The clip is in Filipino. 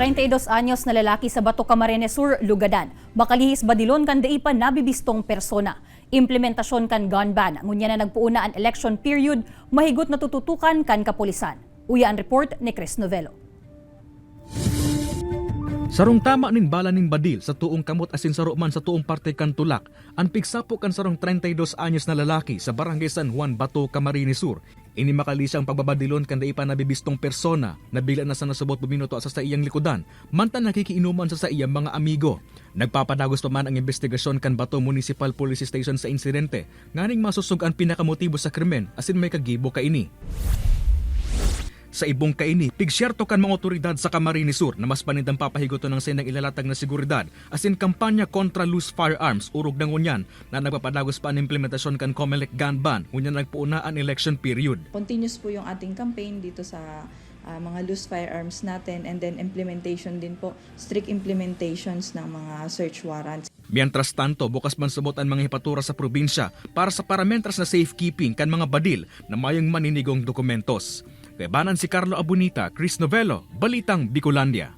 32 anyos na lalaki sa Bato Camarines Sur, Lugadan. Makalihis badilon kan daipan nabibistong persona. Implementasyon kan gun ban. Ngunya na nagpuuna ang election period, mahigot natututukan kan kapulisan. Uya ang report ni Chris Novello. Sarong tama nin bala nin badil sa tuong kamot asin saro man sa tuong parte kan Tulak, ang pigsapo kan sarong 32 anyos na lalaki sa Barangay San Juan, Bato, Camarines Sur. Ini makalisang pagbabadilon kan daipa nabibistong persona na bigla na sa nasubot buminuto sa iyang likodan, mantan nakikiinuman sa iyang mga amigo. Nagpapadagos pa man ang investigasyon kan Bato Municipal Police Station sa insidente, nganing masusug ang pinakamotibo sa krimen asin may kagibo kaini. Sa ibong kaini, pigsyerto kan mga otoridad sa Camarines Sur na mas panindang papahigoto ng senang ilalatag na seguridad asin kampanya kontra loose firearms urog ng unyan na nagpapadagos pa ang implementasyon kan COMELEC gun ban unyan nagpuuna ang election period. Continuous po yung ating campaign dito sa mga loose firearms natin and then implementation din po, strict implementations ng mga search warrants. Mientras tanto, bukas man subot ang mga hipatura sa probinsya para sa parameters na safekeeping kan mga badil na mayong maninigong dokumentos. Kaya banan si Carlo Abunita, Chris Novello, Balitang Bicolandia.